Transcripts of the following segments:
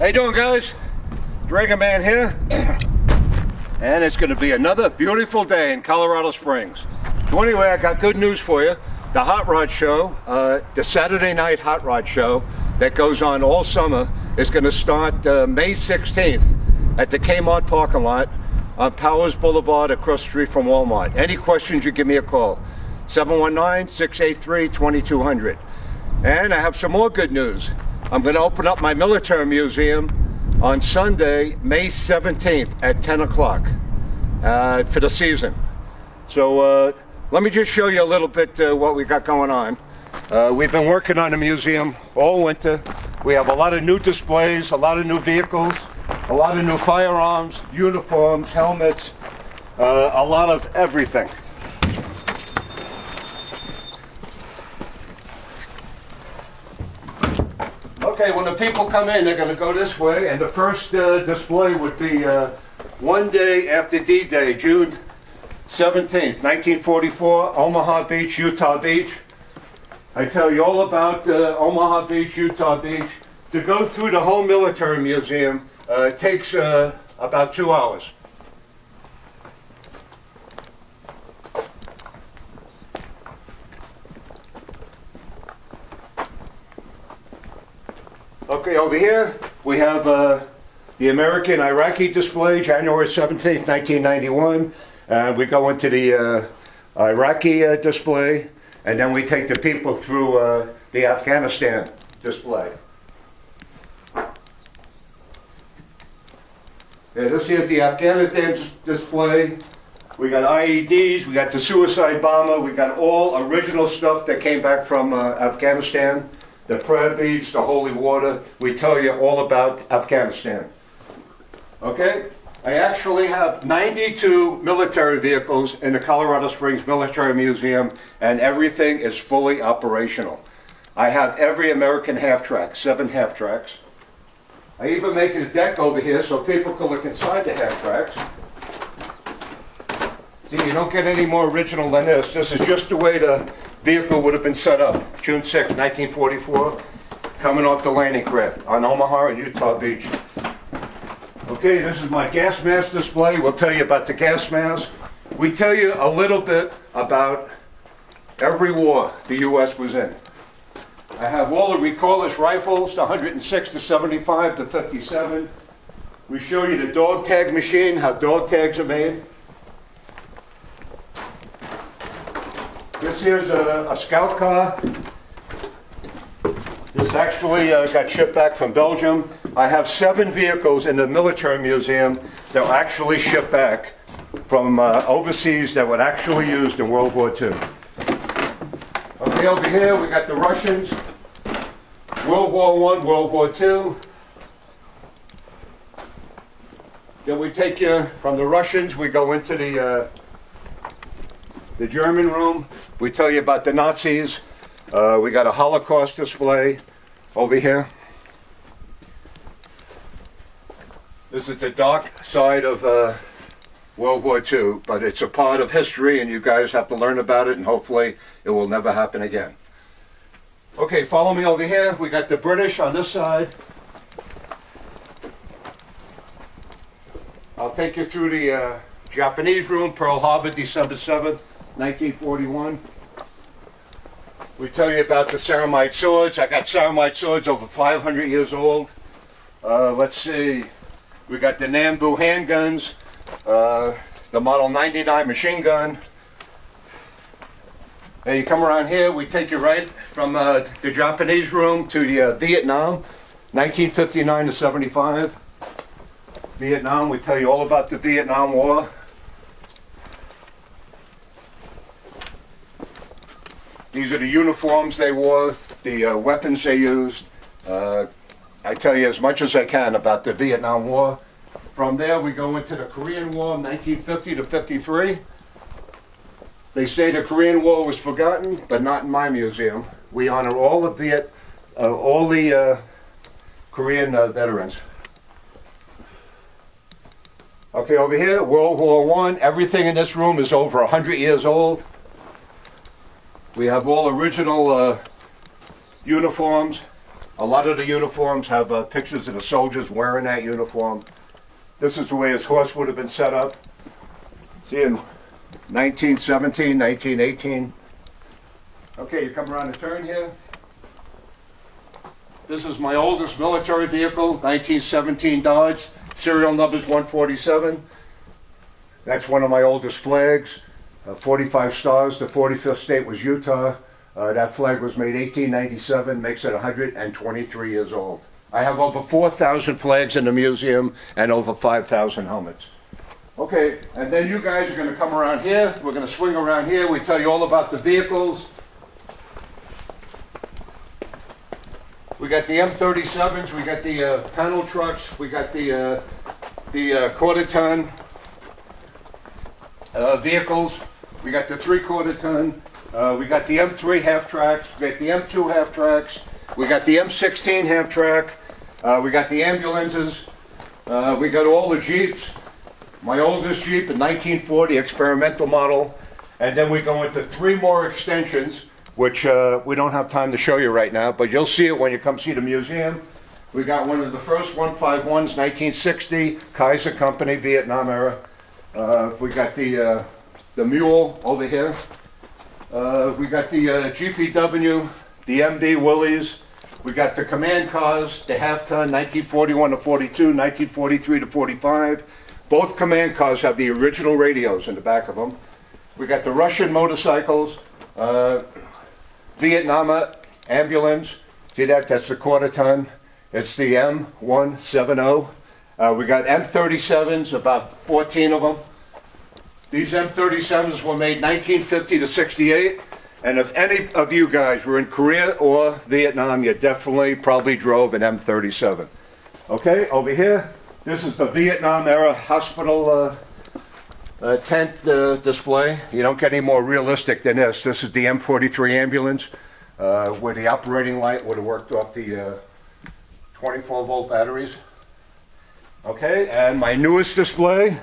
How you doing, guys? Dragon Man here. And it's going to be another beautiful day in Colorado Springs. So anyway, I got good news for you. The Hot Rod Show, the Saturday night Hot Rod Show that goes on all summer is going to start May 16th at the Kmart parking lot on Powers Boulevard across the street from Walmart. Any questions, you give me a call. 719-683-2200. And I have some more good news. I'm going to open up my military museum on Sunday, May 17th at 10 o'clock for the season. So let me just show you a little bit what we got going on. We've been working on the museum all winter. We have a lot of new displays, a lot of new vehicles, a lot of new firearms, uniforms, helmets, a lot of everything. Okay, when the people come in, they're going to go this way, and the first display would be one day after D-Day, June 17th, 1944, Omaha Beach, Utah Beach. I tell you all about Omaha Beach, Utah Beach. To go through the whole military museum takes about 2 hours. Okay, over here we have the American-Iraqi display, January 17th, 1991. We go into the Iraqi display, and then we take the people through the Afghanistan display. Yeah, this is the Afghanistan display. We got IEDs, we got the suicide bomber, we got all original stuff that came back from Afghanistan. The prayer beads, the holy water. We tell you all about Afghanistan. Okay? I actually have 92 military vehicles in the Colorado Springs Military Museum, and everything is fully operational. I have every American half-track, 7 half-tracks. I even make a deck over here so people can look inside the half-tracks. See, you don't get any more original than this. This is just the way the vehicle would have been set up. June 6, 1944, coming off the landing craft on Omaha and Utah Beach. Okay, this is my gas mask display. We'll tell you about the gas mask. We tell you a little bit about every war the U.S. was in. I have all the recordless rifles, the 106 to 75 to 57. We show you the dog tag machine, how dog tags are made. This here's a scout car. This actually got shipped back from Belgium. I have 7 vehicles in the military museum that were actually shipped back from overseas that were actually used in World War II. Okay, over here we got the Russians, World War I, World War II. Then we take you from the Russians, we go into the German room. We tell you about the Nazis. We got a Holocaust display over here. This is the dark side of World War II, but it's a part of history and you guys have to learn about it, and hopefully it will never happen again. Okay, follow me over here. We got the British on this side. I'll take you through the Japanese room, Pearl Harbor, December 7th. 1941. We tell you about the ceramite swords. I got ceramite swords over 500 years old. Let's see. We got the Nambu handguns, the Model 99 machine gun. Now you come around here, we take you right from the Japanese room to the Vietnam, 1959 to 75. Vietnam, we tell you all about the Vietnam War. These are the uniforms they wore, the weapons they used. I tell you as much as I can about the Vietnam War. From there we go into the Korean War, 1950 to 53. They say the Korean War was forgotten, but not in my museum. We honor all the Korean veterans. Okay, over here, World War I. Everything in this room is over 100 years old. We have all original uniforms. A lot of the uniforms have pictures of the soldiers wearing that uniform. This is the way his horse would have been set up. See, in 1917, 1918. Okay, you come around the turn here. This is my oldest military vehicle, 1917 Dodge. Serial number's 147. That's one of my oldest flags. 45 stars. The 45th state was Utah. That flag was made 1897, makes it 123 years old. I have over 4,000 flags in the museum and over 5,000 helmets. Okay, and then you guys are going to come around here. We're going to swing around here. We tell you all about the vehicles. We got the M37s, we got the panel trucks, we got the quarter-ton vehicles, we got the 3/4 ton, we got the M3 half-tracks, we got the M2 half-tracks, we got the M16 half-track, we got the ambulances, we got all the Jeeps. My oldest Jeep, a 1940 experimental model, and then we go into 3 more extensions, which we don't have time to show you right now, but you'll see it when you come see the museum. We got one of the first 151s, 1960, Kaiser Company, Vietnam era. We got the Mule over here. We got the GPW, the MD Willys. We got the command cars, the half-ton, 1941 to 42, 1943 to 45. Both command cars have the original radios in the back of them. We got the Russian motorcycles. Vietnam ambulance, see that? That's the quarter-ton. It's the M170. We got M37s, about 14 of them. These M37s were made 1950 to 68. And if any of you guys were in Korea or Vietnam, you definitely probably drove an M37. Okay, over here, this is the Vietnam era hospital tent display. You don't get any more realistic than this. This is the M43 ambulance, where the operating light would have worked off the 24-volt batteries. Okay, and my newest display,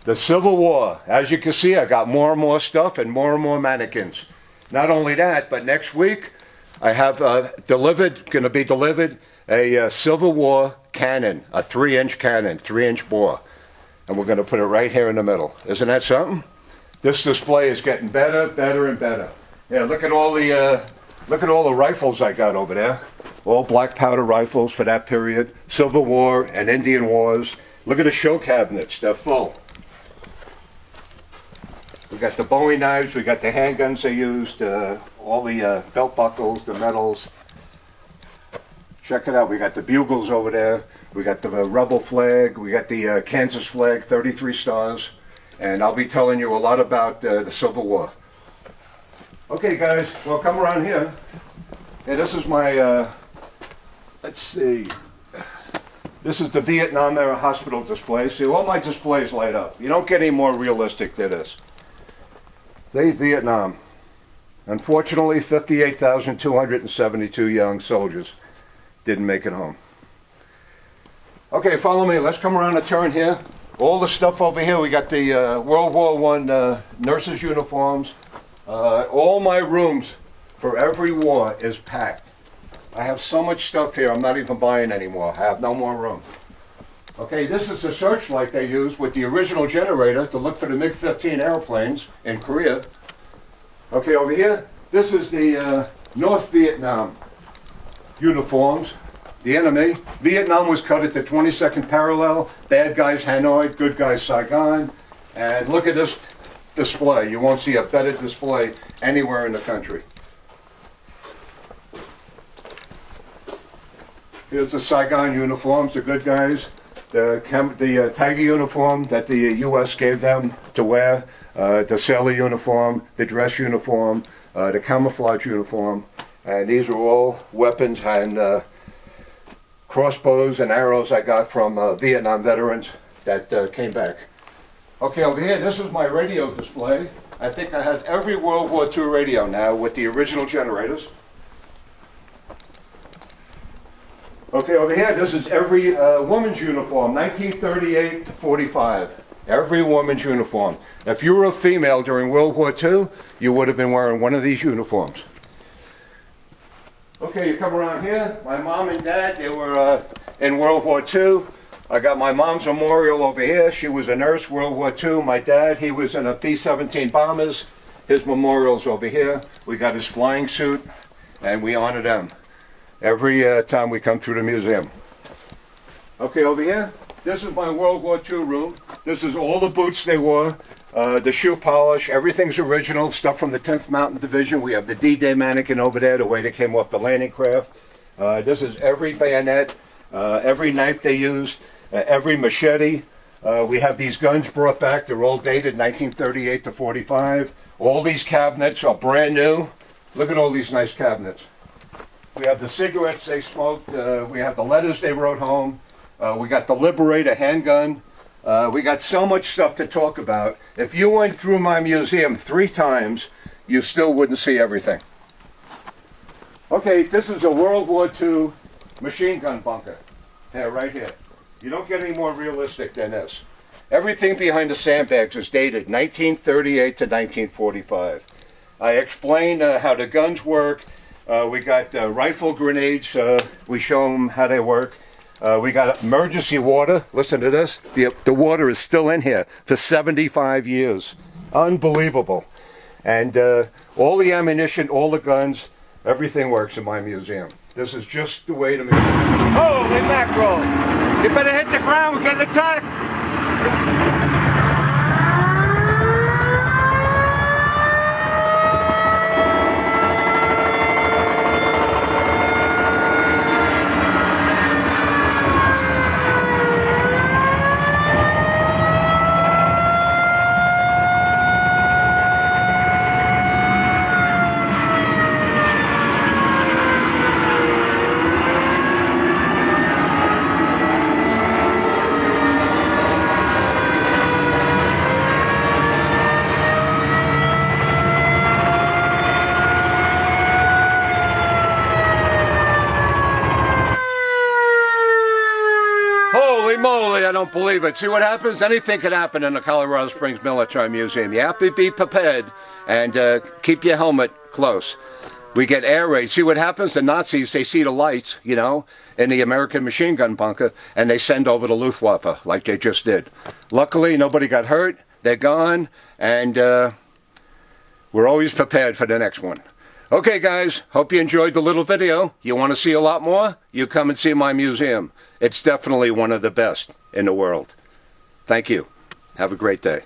the Civil War. As you can see, I got more and more stuff and more mannequins. Not only that, but next week I have going to be delivered a Civil War cannon, a 3-inch cannon, 3-inch bore. And we're going to put it right here in the middle. Isn't that something? This display is getting better and better. Yeah, look at all the rifles I got over there. All black powder rifles for that period. Civil War and Indian Wars. Look at the show cabinets. They're full. We got the Bowie knives. We got the handguns they used. All the belt buckles, the medals. Check it out. We got the bugles over there. We got the rebel flag. We got the Kansas flag, 33 stars. And I'll be telling you a lot about the Civil War. Okay, guys. Well, come around here. Yeah, this is my, let's see. This is the Vietnam era hospital display. See, all my displays light up. You don't get any more realistic than this. See, Vietnam. Unfortunately, 58,272 young soldiers didn't make it home. Okay, follow me. Let's come around a turn here. All the stuff over here, we got the World War I nurses' uniforms. All my rooms for every war is packed. I have so much stuff here, I'm not even buying anymore. I have no more room. Okay, this is the searchlight they used with the original generator to look for the MiG-15 airplanes in Korea. Okay, over here, this is the North Vietnam uniforms. The enemy. Vietnam was cut at the 22nd parallel. Bad guys Hanoi, good guys Saigon. And look at this display. You won't see a better display anywhere in the country. Here's the Saigon uniforms, the good guys. The Tiger uniform that the U.S. gave them to wear. The sailor uniform, the dress uniform, the camouflage uniform. And these are all weapons and crossbows and arrows I got from Vietnam veterans that came back. Okay, over here, this is my radio display. I think I have every World War II radio now with the original generators. Okay, over here, this is every woman's uniform, 1938 to 45. Every woman's uniform. If you were a female during World War II, you would have been wearing one of these uniforms. Okay, you come around here. My mom and dad, they were in World War II. I got my mom's memorial over here. She was a nurse, World War II. My dad, he was in a B-17 bombers. His memorial's over here. We got his flying suit, and we honor them every time we come through the museum. Okay, over here, this is my World War II room. This is all the boots they wore, the shoe polish, everything's original, stuff from the 10th Mountain Division. We have the D-Day mannequin over there, the way they came off the landing craft. This is every bayonet, every knife they used, every machete. We have these guns brought back. They're all dated 1938 to 45. All these cabinets are brand new. Look at all these nice cabinets. We have the cigarettes they smoked. We have the letters they wrote home. We got the Liberator handgun. We got so much stuff to talk about. If you went through my museum 3 times, you still wouldn't see everything. Okay, this is a World War II machine gun bunker. Here, right here. You don't get any more realistic than this. Everything behind the sandbags is dated 1938 to 1945. I explain how the guns work. We got rifle grenades. We show them how they work. We got emergency water. Listen to this. The water is still in here for 75 years. Unbelievable. And all the ammunition, all the guns, everything works in my museum. This is just the way the machine. Holy mackerel! You better hit the ground. We're getting attacked. Holy moly, I don't believe it. See what happens? Anything can happen in the Colorado Springs Military Museum. You have to be prepared and keep your helmet close. We get air raids. See what happens? The Nazis, they see the lights, you know, in the American machine gun bunker, and they send over the Luftwaffe like they just did. Luckily, nobody got hurt. They're gone, and we're always prepared for the next one. Okay, guys, hope you enjoyed the little video. You want to see a lot more? You come and see my museum. It's definitely one of the best in the world. Thank you. Have a great day.